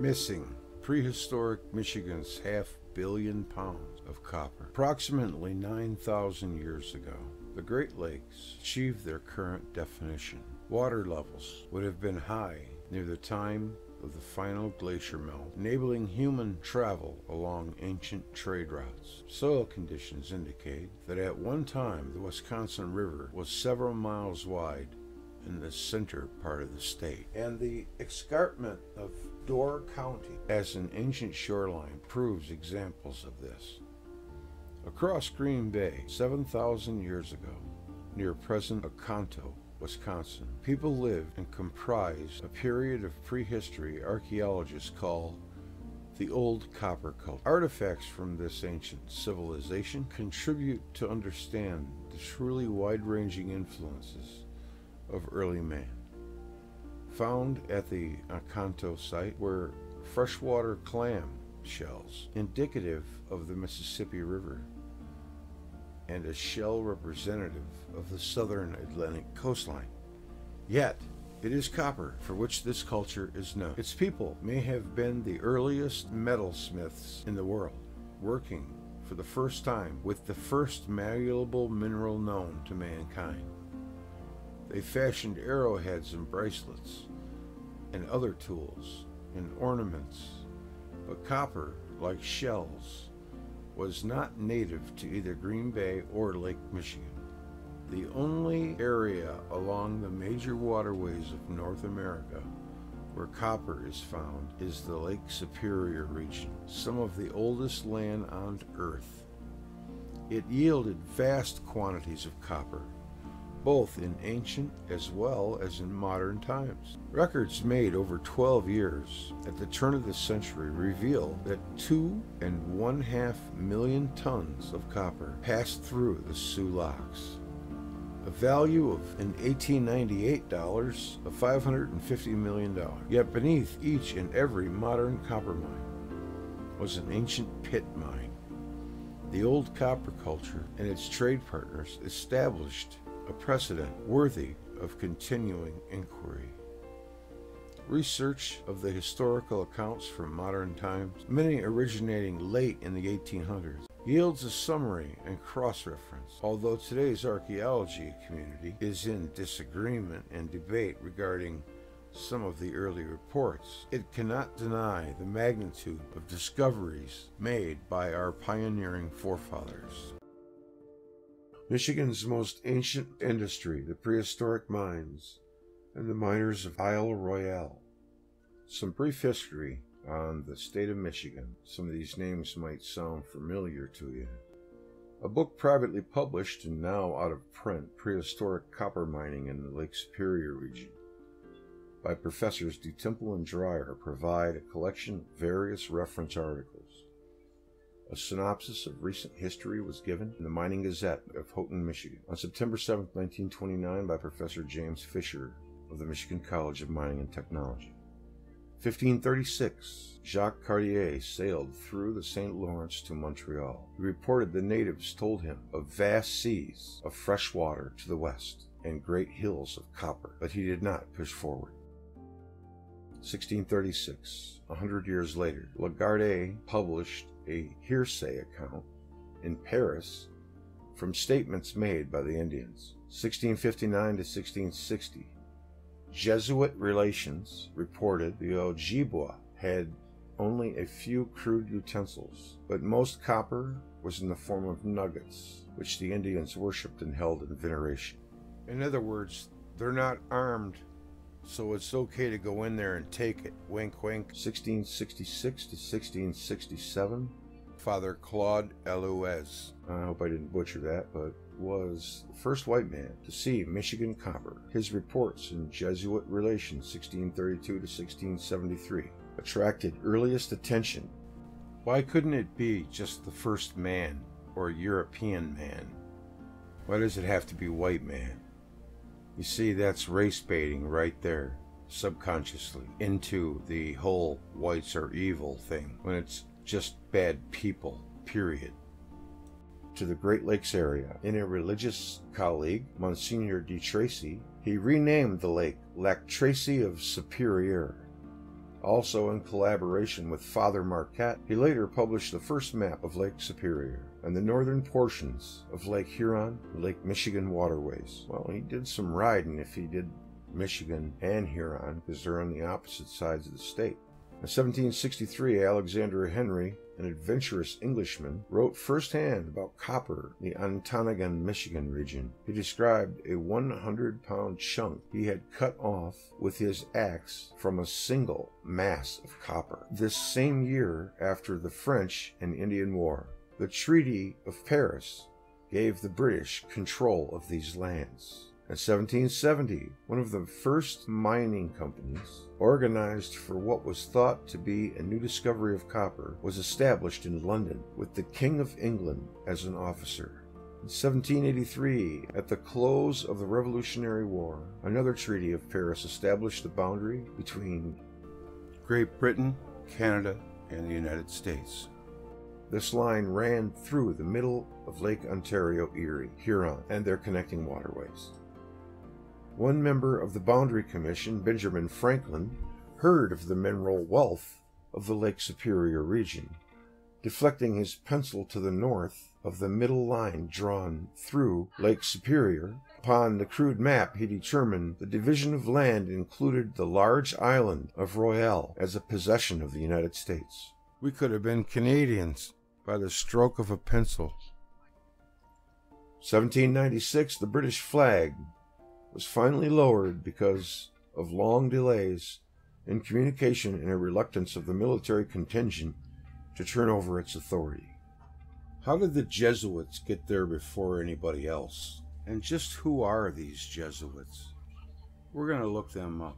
Missing: prehistoric Michigan's half-billion pounds of copper. Approximately 9,000 years ago, the Great Lakes achieved their current definition. Water levels would have been high near the time of the final glacier melt, enabling human travel along ancient trade routes. Soil conditions indicate that at one time the Wisconsin River was several miles wide in the center part of the state, and the escarpment of Door County as an ancient shoreline proves examples of this. Across Green Bay, 7,000 years ago, near present Oconto, Wisconsin, people lived and comprised a period of prehistory archaeologists call the Old Copper Culture. Artifacts from this ancient civilization contribute to understand the truly wide-ranging influences of early man. Found at the Oconto site were freshwater clam shells, indicative of the Mississippi River, and a shell representative of the southern Atlantic coastline. Yet, it is copper for which this culture is known. Its people may have been the earliest metalsmiths in the world, working for the first time with the first malleable mineral known to mankind. They fashioned arrowheads and bracelets and other tools and ornaments, but copper, like shells, was not native to either Green Bay or Lake Michigan. The only area along the major waterways of North America where copper is found is the Lake Superior region, some of the oldest land on Earth. It yielded vast quantities of copper, both in ancient as well as in modern times. Records made over 12 years at the turn of the century reveal that 2.5 million tons of copper passed through the Sioux Locks, a value of, in 1898 dollars, of $550 million. Yet beneath each and every modern copper mine was an ancient pit mine. The old copper culture and its trade partners established a precedent worthy of continuing inquiry. Research of the historical accounts from modern times, many originating late in the 1800s, yields a summary and cross-reference. Although today's archaeology community is in disagreement and debate regarding some of the early reports, it cannot deny the magnitude of discoveries made by our pioneering forefathers. Michigan's most ancient industry, the prehistoric mines, and the miners of Isle Royale. Some brief history on the state of Michigan. Some of these names might sound familiar to you. A book privately published and now out of print, Prehistoric Copper Mining in the Lake Superior region, by Professors DeTemple and Dreyer, provide a collection of various reference articles. A synopsis of recent history was given in the Mining Gazette of Houghton, Michigan, on September 7, 1929, by Professor James Fisher of the Michigan College of Mining and Technology. 1536, Jacques Cartier sailed through the St. Lawrence to Montreal. He reported the natives told him of vast seas of fresh water to the west and great hills of copper, but he did not push forward. 1636, 100 years later, Lagarde published a hearsay account in Paris from statements made by the Indians. 1659 to 1660, Jesuit relations reported the Ojibwa had only a few crude utensils, but most copper was in the form of nuggets, which the Indians worshipped and held in veneration. In other words, they're not armed, so it's okay to go in there and take it. Wink, wink. 1666 to 1667, Father Claude Elouez, I hope I didn't butcher that, but was the first white man to see Michigan copper. His reports in Jesuit Relations 1632 to 1673 attracted earliest attention. Why couldn't it be just the first man or European man? Why does it have to be white man? You see, that's race baiting right there, subconsciously, into the whole whites are evil thing, when it's just bad people, period. To the Great Lakes area. In a religious colleague, Monsignor de Tracy, he renamed the lake Lac Tracy of Superior, Also in collaboration with Father Marquette, he later published the first map of Lake Superior and the northern portions of Lake Huron and Lake Michigan waterways. Well, he did some riding if he did Michigan and Huron, because they're on the opposite sides of the state. In 1763, Alexander Henry, an adventurous Englishman, wrote firsthand about copper in the Ontonagon, Michigan region. He described a 100-pound chunk he had cut off with his axe from a single mass of copper. This same year, after the French and Indian War, the Treaty of Paris gave the British control of these lands. In 1770, one of the first mining companies, organized for what was thought to be a new discovery of copper, was established in London, with the King of England as an officer. In 1783, at the close of the Revolutionary War, another Treaty of Paris established the boundary between Great Britain, Canada, and the United States. This line ran through the middle of Lake Ontario, Erie, Huron, and their connecting waterways. One member of the Boundary Commission, Benjamin Franklin, heard of the mineral wealth of the Lake Superior region. Deflecting his pencil to the north of the middle line drawn through Lake Superior, upon the crude map he determined the division of land included the large island of Royal as a possession of the United States. We could have been Canadians by the stroke of a pencil. 1796, the British flag was finally lowered because of long delays in communication and a reluctance of the military contingent to turn over its authority. How did the Jesuits get there before anybody else? And just who are these Jesuits? We're going to look them up.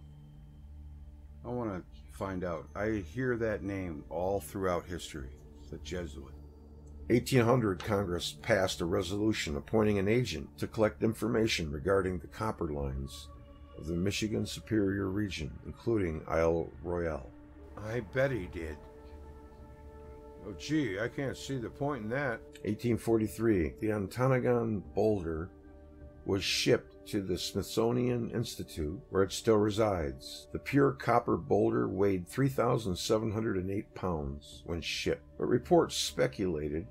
I want to find out. I hear that name all throughout history, the Jesuit. 1800, Congress passed a resolution appointing an agent to collect information regarding the copper lines of the Michigan Superior region, including Isle Royale. I bet he did. Oh, gee, I can't see the point in that. 1843, the Ontonagon boulder was shipped to the Smithsonian Institute, where it still resides. The pure copper boulder weighed 3,708 pounds when shipped, but reports speculated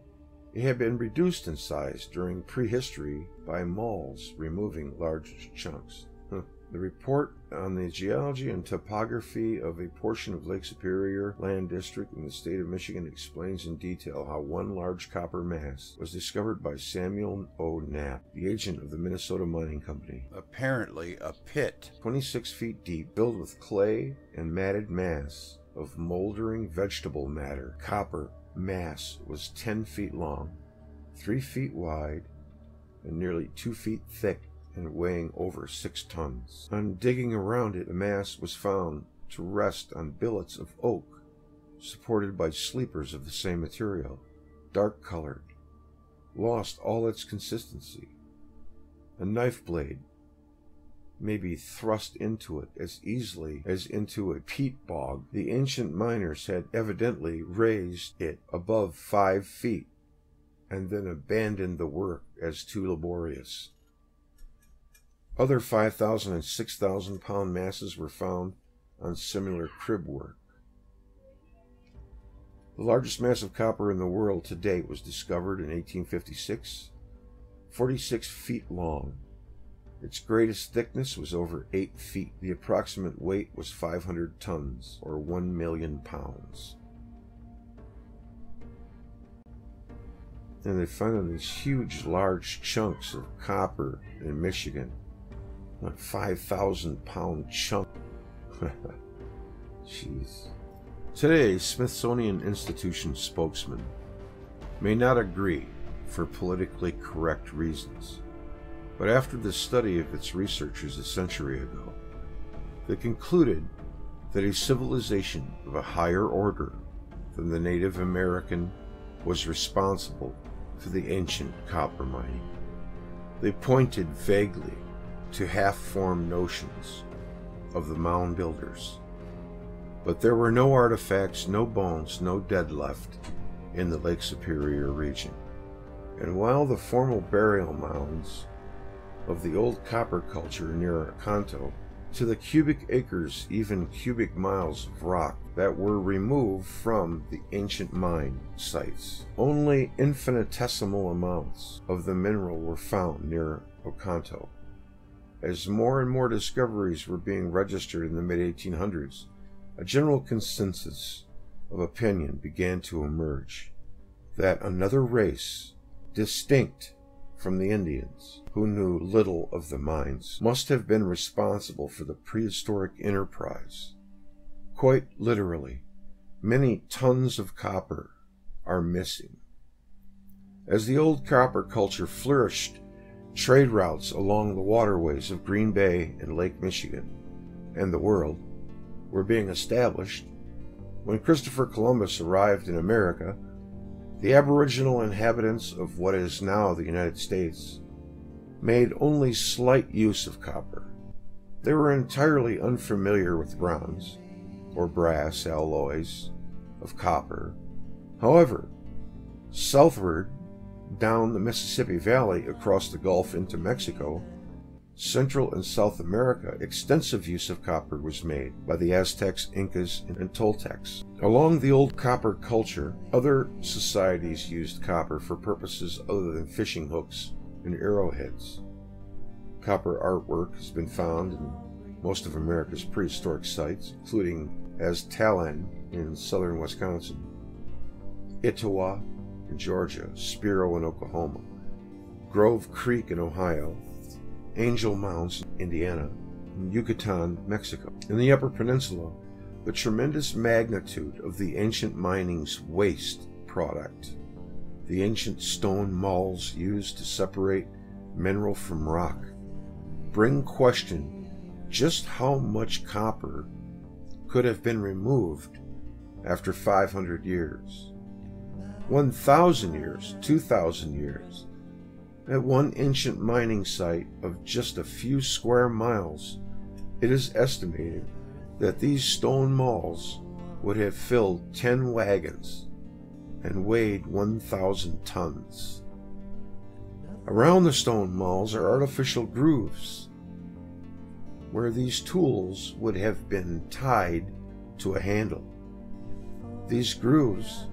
it had been reduced in size during prehistory by moles removing large chunks. The report on the geology and topography of a portion of Lake Superior Land District in the state of Michigan explains in detail how one large copper mass was discovered by Samuel O. Knapp, the agent of the Minnesota Mining Company. Apparently a pit 26 feet deep, filled with clay and matted mass of moldering vegetable matter. Copper mass was 10 feet long, 3 feet wide, and nearly 2 feet thick, and weighing over 6 tons. On digging around it, the mass was found to rest on billets of oak, supported by sleepers of the same material, dark-colored, lost all its consistency. A knife blade may be thrust into it as easily as into a peat bog. The ancient miners had evidently raised it above 5 feet and then abandoned the work as too laborious. Other 5,000 and 6,000 pound masses were found on similar crib work. The largest mass of copper in the world to date was discovered in 1856, 46 feet long. Its greatest thickness was over 8 feet. The approximate weight was 500 tons, or 1 million pounds. And they found these huge, large chunks of copper in Michigan. A 5,000-pound chunk. Jeez. Today, Smithsonian Institution spokesman may not agree for politically correct reasons, but after the study of its researchers a century ago, they concluded that a civilization of a higher order than the Native American was responsible for the ancient copper mining. They pointed vaguely to half-formed notions of the mound builders, but there were no artifacts, no bones, no dead left in the Lake Superior region. And while the formal burial mounds of the old copper culture near Canto, to the cubic acres, even cubic miles of rock that were removed from the ancient mine sites. Only infinitesimal amounts of the mineral were found near Oconto. As more and more discoveries were being registered in the mid-1800s, a general consensus of opinion began to emerge that another race, distinct from the Indians, who knew little of the mines, must have been responsible for the prehistoric enterprise. Quite literally, many tons of copper are missing. As the old copper culture flourished, trade routes along the waterways of Green Bay and Lake Michigan and the world were being established. When Christopher Columbus arrived in America, the aboriginal inhabitants of what is now the United States made only slight use of copper. They were entirely unfamiliar with bronze or brass alloys of copper. However, southward down the Mississippi Valley across the Gulf into Mexico, Central and South America, extensive use of copper was made by the Aztecs, Incas, and Toltecs. Along the old copper culture, other societies used copper for purposes other than fishing hooks and arrowheads. Copper artwork has been found in most of America's prehistoric sites, including Aztalan in southern Wisconsin, Etowah in Georgia, Spiro in Oklahoma, Grove Creek in Ohio, Angel Mounds, Indiana, and Yucatan, Mexico. In the Upper Peninsula, the tremendous magnitude of the ancient mining's waste product, the ancient stone mauls used to separate mineral from rock, bring question just how much copper could have been removed after 500 years, 1,000 years, 2,000 years. At one ancient mining site of just a few square miles, it is estimated that these stone mauls would have filled 10 wagons and weighed 1,000 tons. Around the stone mauls are artificial grooves where these tools would have been tied to a handle. These grooves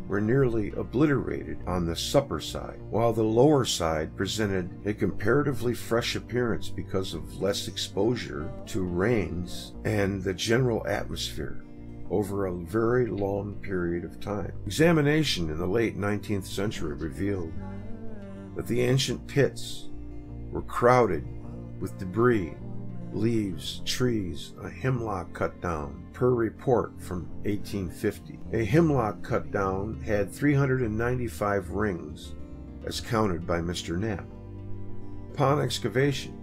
were nearly obliterated on the upper side, while the lower side presented a comparatively fresh appearance because of less exposure to rains and the general atmosphere over a very long period of time. Examination in the late 19th century revealed that the ancient pits were crowded with debris, leaves, trees, a hemlock cut down, per report from 1850. A hemlock cut down had 395 rings, as counted by Mr. Knapp. Upon excavation,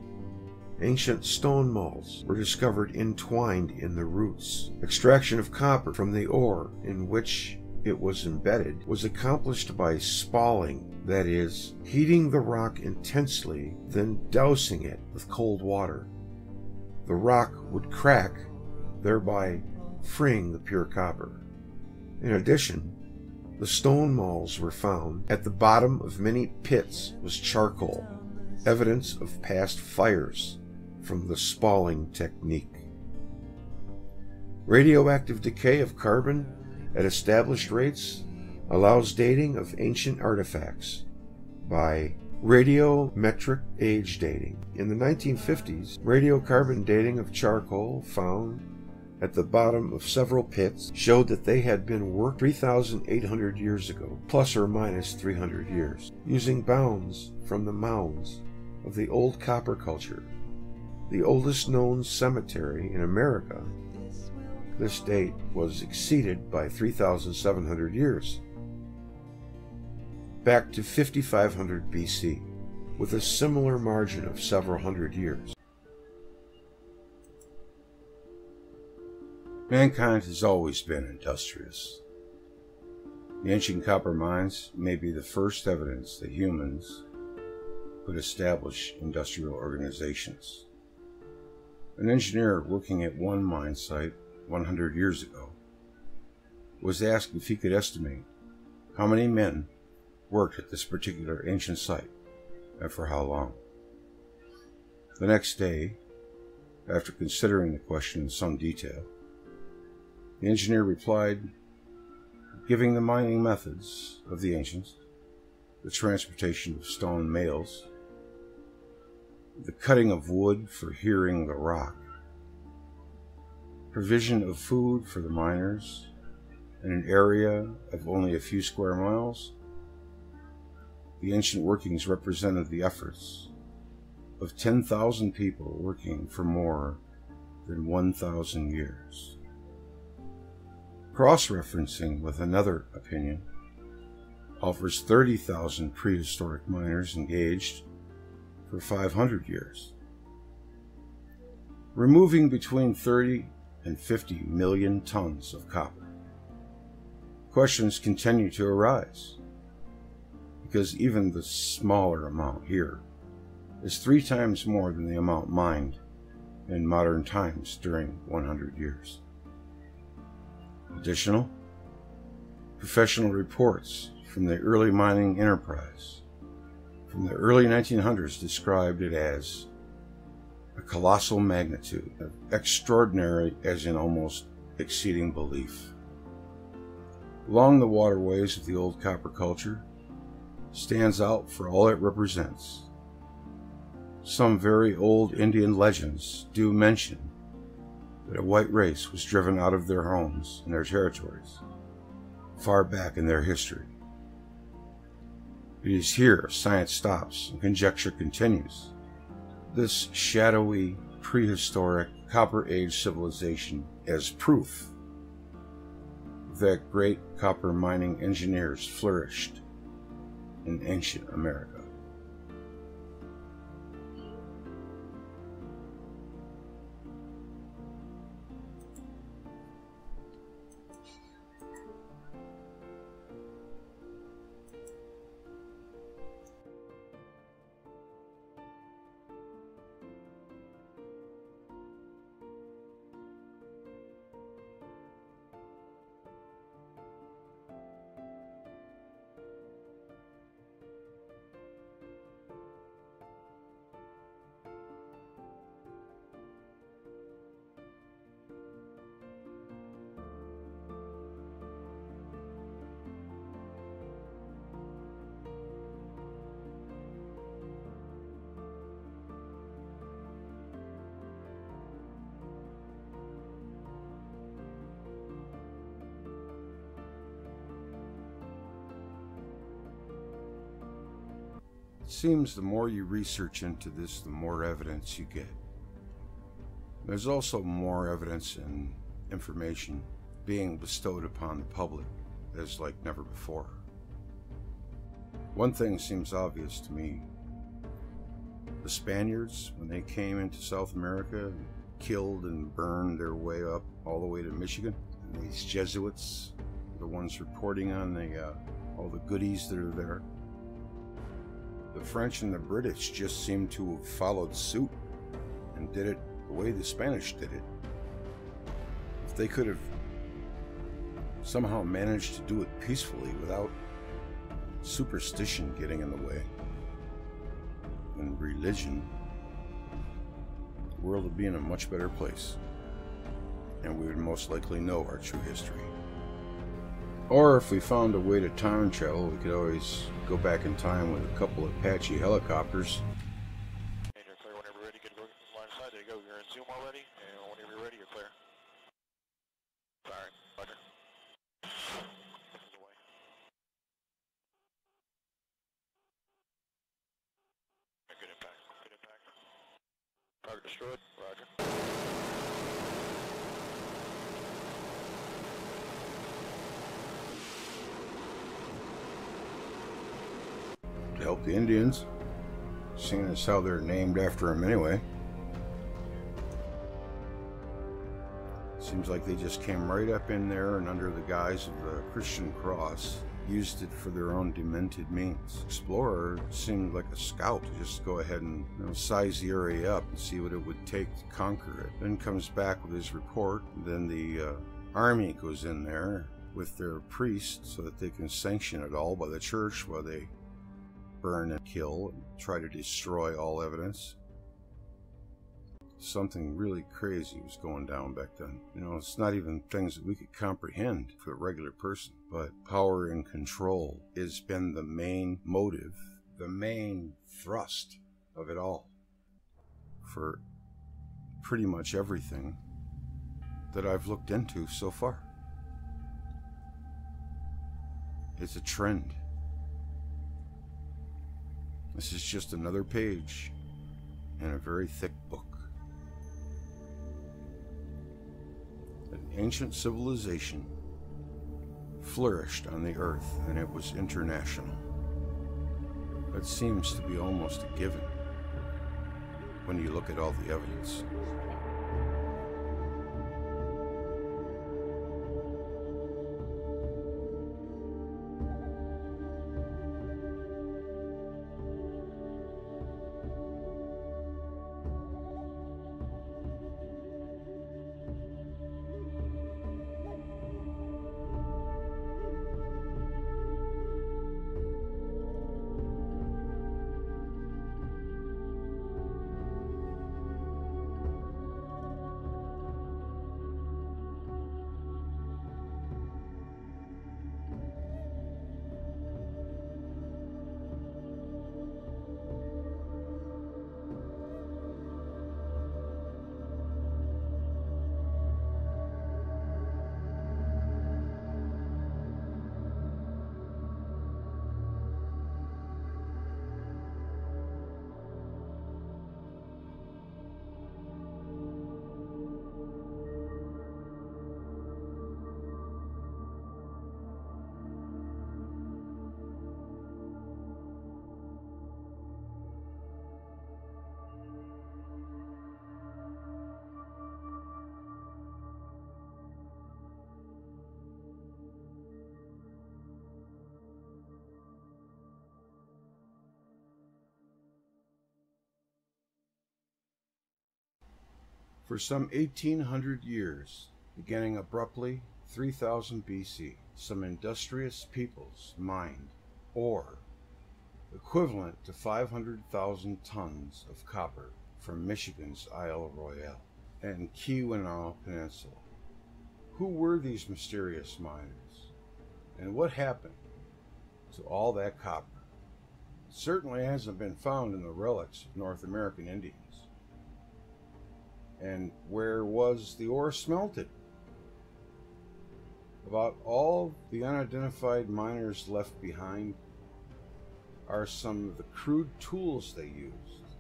ancient stone mauls were discovered entwined in the roots. Extraction of copper from the ore in which it was embedded was accomplished by spalling, that is, heating the rock intensely, then dousing it with cold water. The rock would crack, thereby freeing the pure copper. In addition, the stone mauls were found at the bottom of many pits was charcoal, evidence of past fires from the spalling technique. Radioactive decay of carbon at established rates allows dating of ancient artifacts by radiometric age dating. In the 1950s, radiocarbon dating of charcoal found at the bottom of several pits showed that they had been worked 3,800 years ago, plus or minus 300 years, using bounds from the mounds of the old copper culture, the oldest known cemetery in America. This date was exceeded by 3,700 years, back to 5,500 BC, with a similar margin of several hundred years. Mankind has always been industrious. The ancient copper mines may be the first evidence that humans could establish industrial organizations. An engineer working at one mine site 100 years ago was asked if he could estimate how many men worked at this particular ancient site and for how long. The next day, after considering the question in some detail, The engineer replied, giving the mining methods of the ancients, the transportation of stone mails, the cutting of wood for hewing the rock, provision of food for the miners in an area of only a few square miles. The ancient workings represented the efforts of 10,000 people working for more than 1,000 years. Cross-referencing with another opinion offers 30,000 prehistoric miners engaged for 500 years, removing between 30 and 50 million tons of copper. Questions continue to arise, because even the smaller amount here is 3 times more than the amount mined in modern times during 100 years. Additional professional reports from the early mining enterprise from the early 1900s described it as a colossal magnitude, of extraordinary as in almost exceeding belief. Along the waterways of the old copper culture stands out for all it represents. Some very old Indian legends do mention that a white race was driven out of their homes and their territories far back in their history. It is here science stops and conjecture continues. This shadowy, prehistoric Copper Age civilization as proof that great copper mining engineers flourished in ancient America. It seems the more you research into this, the more evidence you get. There's also more evidence and information being bestowed upon the public as like never before. One thing seems obvious to me. The Spaniards, when they came into South America, killed and burned their way up all the way to Michigan. And these Jesuits, the ones reporting on all the goodies that are there. The French and the British just seem to have followed suit and did it the way the Spanish did it. If they could have somehow managed to do it peacefully without superstition getting in the way and religion, the world would be in a much better place, and we would most likely know our true history. Or if we found a way to time travel, we could always go back in time with a couple of Apache helicopters. And you're clear whenever you're ready. Get line of sight. There you go. You're in zoom already. And whenever you're ready, you're clear. Sorry. Roger. This is away. Good impact. Good impact. Target destroyed. Roger. To help the Indians, seeing as how they're named after them anyway. Seems like they just came right up in there and under the guise of the Christian cross used it for their own demented means. Explorer seemed like a scout to just go ahead and size the area up and see what it would take to conquer it. Then comes back with his report, and then the army goes in there with their priests so that they can sanction it all by the church while they burn and kill and try to destroy all evidence. something really crazy was going down back then. You know, it's not even things that we could comprehend for a regular person, but power and control has been the main motive, the main thrust of it all for pretty much everything that I've looked into so far. It's a trend. This is just another page in a very thick book. An ancient civilization flourished on the earth, and it was international. That seems to be almost a given when you look at all the evidence. For some 1,800 years, beginning abruptly 3000 BC, some industrious peoples mined ore equivalent to 500,000 tons of copper from Michigan's Isle Royale and Keweenaw Peninsula. Who were these mysterious miners, and what happened to all that copper? It certainly hasn't been found in the relics of North American Indians. And where was the ore smelted? About all the unidentified miners left behind are some of the crude tools they used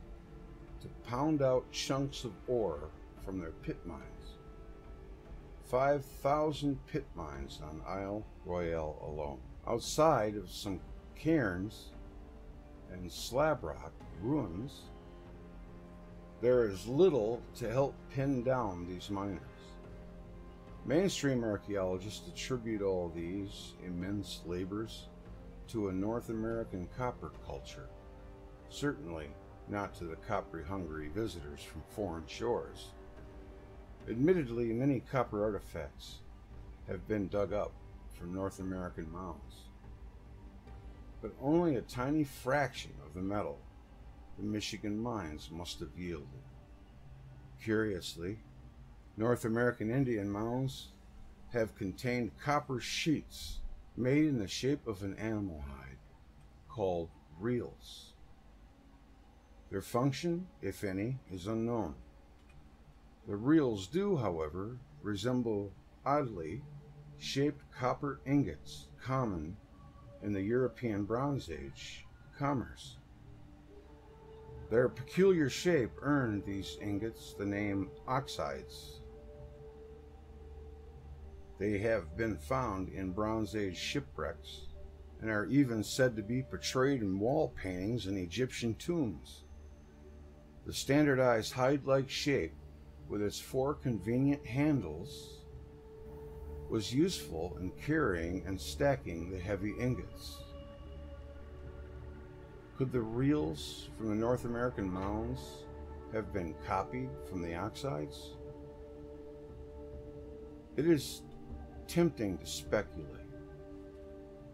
to pound out chunks of ore from their pit mines. 5,000 pit mines on Isle Royale alone. Outside of some cairns and slab rock ruins, there is little to help pin down these miners. Mainstream archaeologists attribute all these immense labors to a North American copper culture, certainly not to the copper-hungry visitors from foreign shores. Admittedly, many copper artifacts have been dug up from North American mounds, but only a tiny fraction of the metal the Michigan mines must have yielded. Curiously, North American Indian mounds have contained copper sheets made in the shape of an animal hide called reels. Their function, if any, is unknown. The reels do, however, resemble oddly shaped copper ingots common in the European Bronze Age commerce. Their peculiar shape earned these ingots the name oxides. They have been found in Bronze Age shipwrecks and are even said to be portrayed in wall paintings in Egyptian tombs. The standardized hide-like shape, with its 4 convenient handles, was useful in carrying and stacking the heavy ingots. Could the reels from the North American mounds have been copied from the oxides? It is tempting to speculate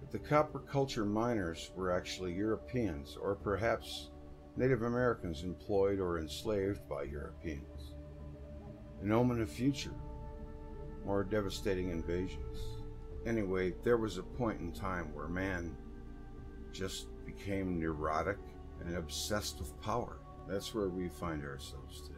that the copper culture miners were actually Europeans, or perhaps Native Americans employed or enslaved by Europeans. an omen of future, more devastating invasions. Anyway, there was a point in time where man just became neurotic and obsessed with power. That's where we find ourselves today.